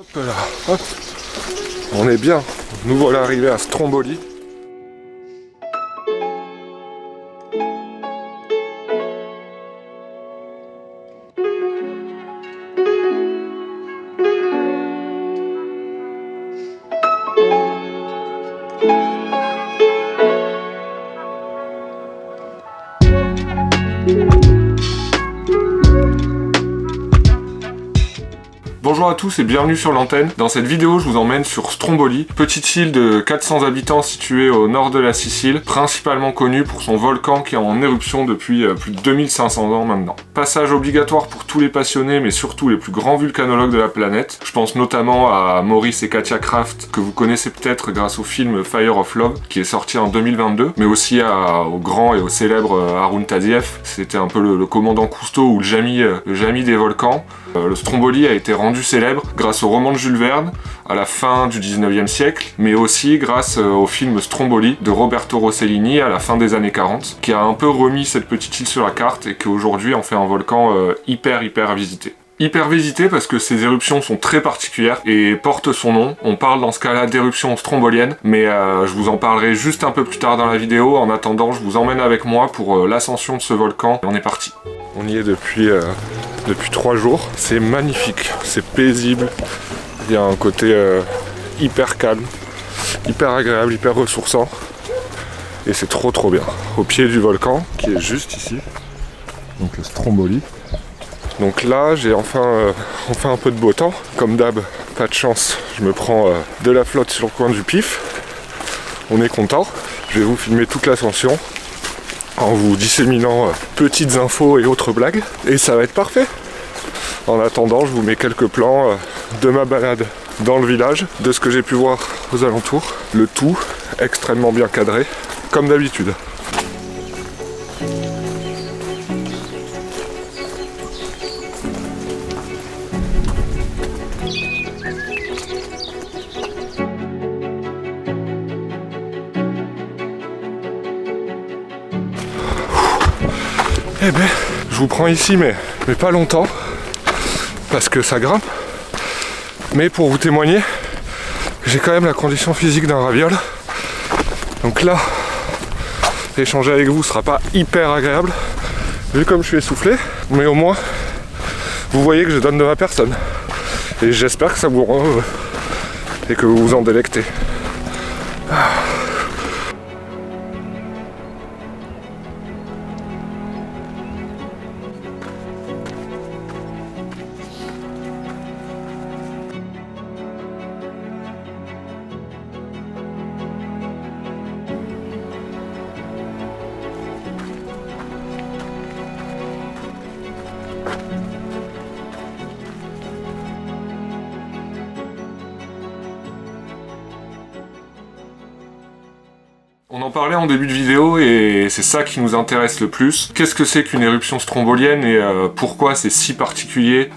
Hop là, hop. On est bien. Nous voilà arrivés à Stromboli. Bonjour à tous et bienvenue sur l'antenne. Dans cette vidéo, je vous emmène sur Stromboli, petite île de 400 habitants située au nord de la Sicile, principalement connue pour son volcan qui est en éruption depuis plus de 2500 ans maintenant. Passage obligatoire pour tous les passionnés, mais surtout les plus grands vulcanologues de la planète. Je pense notamment à Maurice et Katia Kraft, que vous connaissez peut-être grâce au film Fire of Love, qui est sorti en 2022, mais aussi au grand et au célèbre Haroun Tadieff. C'était un peu le commandant Cousteau ou le Jamy des volcans. Le Stromboli a été rendu célèbre grâce au roman de Jules Verne à la fin du 19e siècle, mais aussi grâce au film Stromboli de Roberto Rossellini à la fin des années 40, qui a un peu remis cette petite île sur la carte et qui aujourd'hui en fait un volcan hyper visité. Hyper visité parce que ces éruptions sont très particulières et portent son nom. On parle dans ce cas-là d'éruption strombolienne, mais je vous en parlerai juste un peu plus tard dans la vidéo. En attendant, je vous emmène avec moi pour l'ascension de ce volcan. On est parti. On y est depuis 3 jours. C'est magnifique, c'est paisible. Il y a un côté hyper calme, hyper agréable, hyper ressourçant. Et c'est trop bien. Au pied du volcan, qui est juste ici. Donc le Stromboli. Donc là, j'ai enfin un peu de beau temps. Comme d'hab, pas de chance, je me prends de la flotte sur le coin du pif. On est content. Je vais vous filmer toute l'ascension en vous disséminant petites infos et autres blagues. Et ça va être parfait. En attendant, je vous mets quelques plans de ma balade dans le village, de ce que j'ai pu voir aux alentours. Le tout extrêmement bien cadré, comme d'habitude. Eh ben, je vous prends ici, mais pas longtemps, parce que ça grimpe. Mais pour vous témoigner, j'ai quand même la condition physique d'un raviol. Donc là, échanger avec vous sera pas hyper agréable, vu comme je suis essoufflé, mais au moins, vous voyez que je donne de ma personne. Et j'espère que ça vous rend heureux, et que vous vous en délectez. On en parlait en début de vidéo et c'est ça qui nous intéresse le plus. Qu'est-ce que c'est qu'une éruption strombolienne et pourquoi c'est si particulier?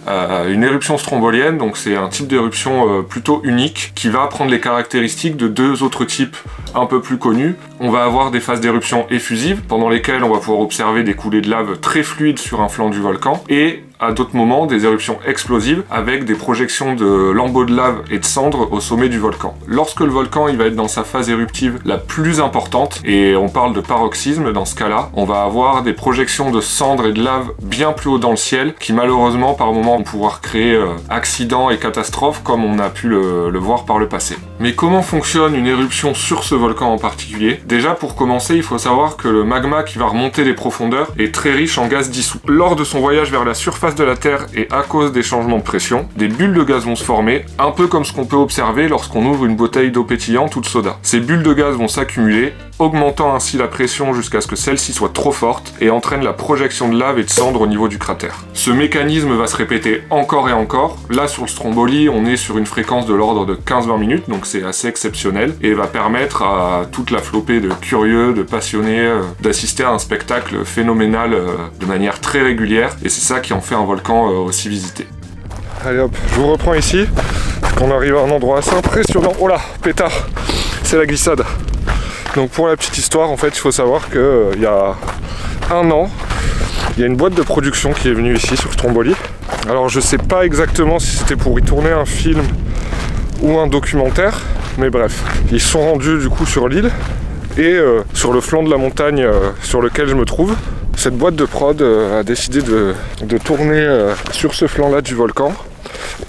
Une éruption strombolienne, donc c'est un type d'éruption plutôt unique qui va prendre les caractéristiques de deux autres types un peu plus connus. On va avoir des phases d'éruption effusives pendant lesquelles on va pouvoir observer des coulées de lave très fluides sur un flanc du volcan et à d'autres moments des éruptions explosives avec des projections de lambeaux de lave et de cendres au sommet du volcan. Lorsque le volcan il va être dans sa phase éruptive la plus importante, et on parle de paroxysme dans ce cas-là, on va avoir des projections de cendres et de lave bien plus haut dans le ciel qui malheureusement par moments vont pouvoir créer accidents et catastrophes comme on a pu le voir par le passé. Mais comment fonctionne une éruption sur ce volcan en particulier? Déjà pour commencer, il faut savoir que le magma qui va remonter des profondeurs est très riche en gaz dissous. Lors de son voyage vers la surface de la Terre et à cause des changements de pression, des bulles de gaz vont se former, un peu comme ce qu'on peut observer lorsqu'on ouvre une bouteille d'eau pétillante ou de soda. Ces bulles de gaz vont s'accumuler, augmentant ainsi la pression jusqu'à ce que celle-ci soit trop forte et entraîne la projection de lave et de cendres au niveau du cratère. Ce mécanisme va se répéter encore et encore. Là sur le Stromboli, on est sur une fréquence de l'ordre de 15-20 minutes, donc c'est assez exceptionnel et va permettre à toute la flopée de curieux, de passionnés, d'assister à un spectacle phénoménal de manière très régulière, et c'est ça qui en fait un volcan aussi visité. Allez hop, je vous reprends ici, parce qu'on arrive à un endroit assez impressionnant. Oh là, pétard, c'est la glissade. Donc pour la petite histoire, en fait, il faut savoir qu'il y a un an, il y a une boîte de production qui est venue ici sur Stromboli. Alors je sais pas exactement si c'était pour y tourner un film ou un documentaire, mais bref. Ils sont rendus du coup sur l'île et sur le flanc de la montagne sur lequel je me trouve. Cette boîte de prod a décidé de tourner sur ce flanc-là du volcan.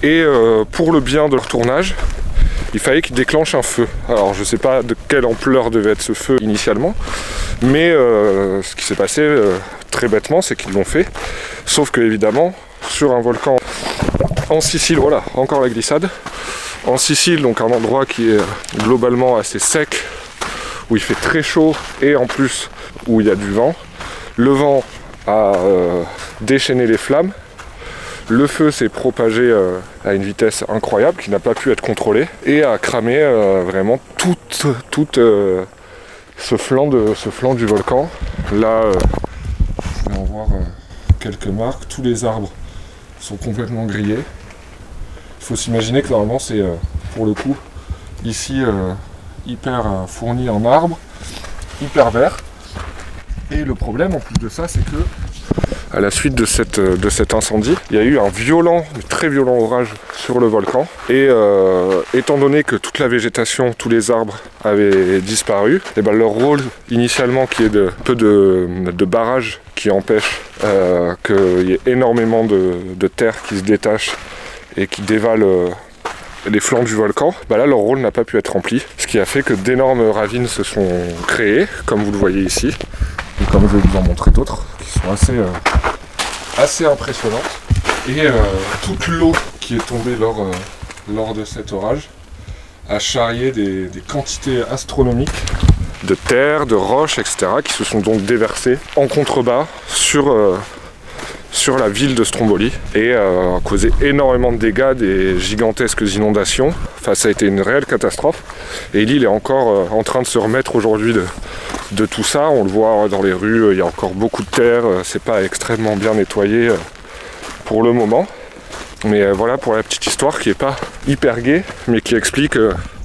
Et pour le bien de leur tournage, il fallait qu'ils déclenchent un feu. Alors je sais pas de quelle ampleur devait être ce feu initialement, mais ce qui s'est passé très bêtement, c'est qu'ils l'ont fait. Sauf que évidemment, sur un volcan en Sicile, voilà, encore la glissade. En Sicile, donc un endroit qui est globalement assez sec, où il fait très chaud et en plus où il y a du vent. Le vent a déchaîné les flammes. Le feu s'est propagé à une vitesse incroyable qui n'a pas pu être contrôlée et a cramé vraiment tout ce flanc du volcan. Là, vous pouvez en voir quelques marques. Tous les arbres sont complètement grillés. Il faut s'imaginer que normalement c'est pour le coup ici hyper fourni en arbres, hyper vert. Et le problème en plus de ça, c'est que à la suite de cet incendie, il y a eu un très violent orage sur le volcan. Et étant donné que toute la végétation, tous les arbres avaient disparu, et ben leur rôle initialement qui est de barrage qui empêche qu'il y ait énormément de terre qui se détache et qui dévale les flancs du volcan, bah là leur rôle n'a pas pu être rempli. Ce qui a fait que d'énormes ravines se sont créées, comme vous le voyez ici. Et comme je vais vous en montrer d'autres, qui sont assez impressionnantes. Et toute l'eau qui est tombée lors de cet orage a charrié des quantités astronomiques de terre, de roches, etc. qui se sont donc déversées en contrebas sur la ville de Stromboli et a causé énormément de dégâts, des gigantesques inondations. Enfin, ça a été une réelle catastrophe. Et l'île est encore en train de se remettre aujourd'hui de tout ça. On le voit dans les rues, il y a encore beaucoup de terre, c'est pas extrêmement bien nettoyé pour le moment. Mais voilà pour la petite histoire qui est pas hyper gaie, mais qui explique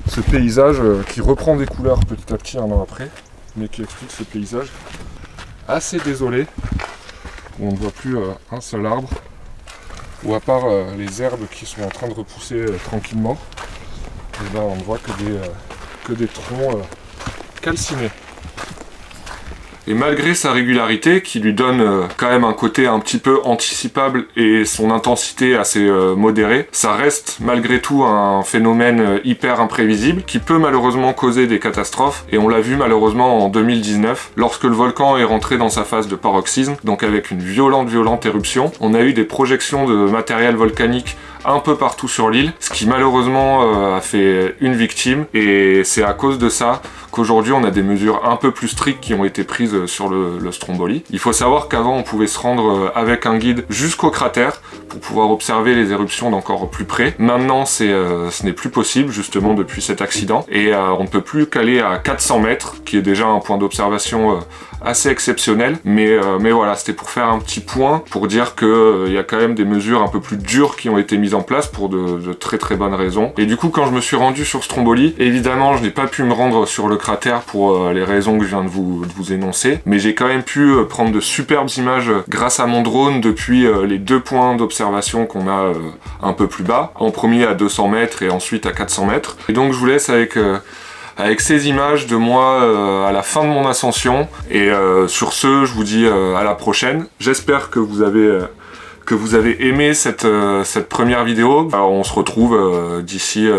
ce paysage qui reprend des couleurs petit à petit un an après, mais qui explique ce paysage assez désolé, où on ne voit plus un seul arbre, ou à part les herbes qui sont en train de repousser tranquillement, et là on ne voit que des troncs calcinés. Et malgré sa régularité, qui lui donne quand même un côté un petit peu anticipable et son intensité assez modérée, ça reste malgré tout un phénomène hyper imprévisible qui peut malheureusement causer des catastrophes. Et on l'a vu malheureusement en 2019, lorsque le volcan est rentré dans sa phase de paroxysme, donc avec une violente éruption. On a eu des projections de matériel volcanique un peu partout sur l'île, ce qui malheureusement a fait une victime, et c'est à cause de ça qu'aujourd'hui on a des mesures un peu plus strictes qui ont été prises sur le Stromboli. Il faut savoir qu'avant on pouvait se rendre avec un guide jusqu'au cratère pour pouvoir observer les éruptions d'encore plus près. Maintenant ce n'est plus possible justement depuis cet accident, et on ne peut plus qu'aller à 400 mètres, qui est déjà un point d'observation assez exceptionnel, mais voilà, c'était pour faire un petit point, pour dire que il y a quand même des mesures un peu plus dures qui ont été mises en place pour de très bonnes raisons. Et du coup, quand je me suis rendu sur Stromboli, évidemment je n'ai pas pu me rendre sur le cratère pour les raisons que je viens de vous énoncer, mais j'ai quand même pu prendre de superbes images grâce à mon drone depuis les 2 points d'observation qu'on a un peu plus bas, en premier à 200 mètres et ensuite à 400 mètres. Et donc je vous laisse avec ces images de moi à la fin de mon ascension. Et sur ce, je vous dis à la prochaine. J'espère que vous avez aimé cette première vidéo. Alors, on se retrouve d'ici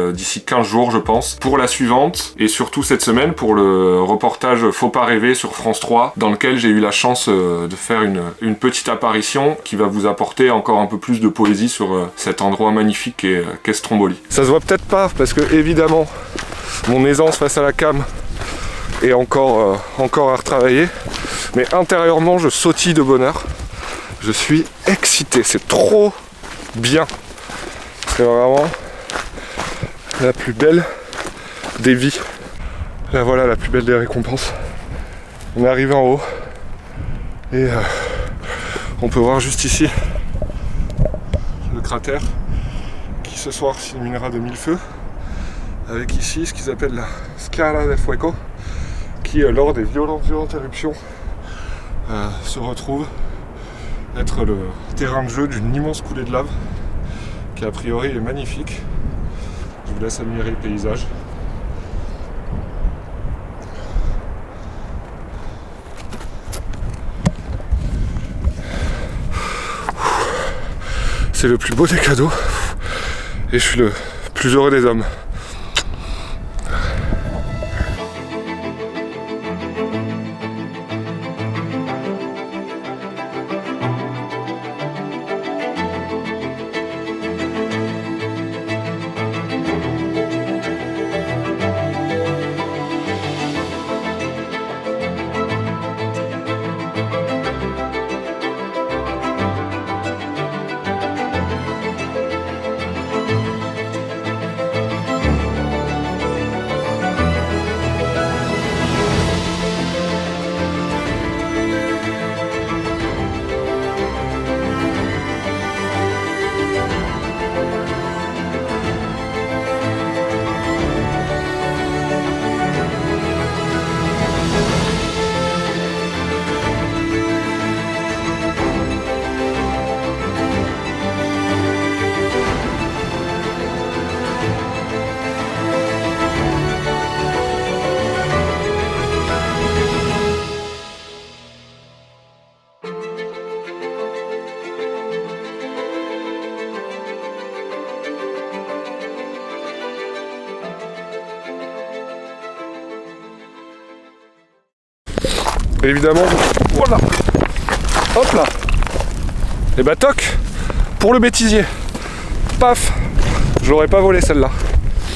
15 jours, je pense, pour la suivante. Et surtout cette semaine pour le reportage Faut pas rêver sur France 3, dans lequel j'ai eu la chance de faire une petite apparition qui va vous apporter encore un peu plus de poésie sur cet endroit magnifique qu'est Stromboli. Ça se voit peut-être pas, parce que évidemment, mon aisance face à la cam est encore à retravailler, mais intérieurement je sautille de bonheur. Je suis excité, c'est trop bien. C'est vraiment la plus belle des vies. Là voilà, la plus belle des récompenses. On est arrivé en haut et on peut voir juste ici le cratère qui ce soir s'illuminera de 1000 feux, avec ici ce qu'ils appellent la Scala del Fuego, qui lors des violentes éruptions se retrouve être le terrain de jeu d'une immense coulée de lave qui a priori est magnifique. Je vous laisse admirer le paysage. C'est le plus beau des cadeaux et je suis le plus heureux des hommes. Évidemment, voilà, hop là, et bah toc, pour le bêtisier, paf, je l'aurais pas volé celle-là.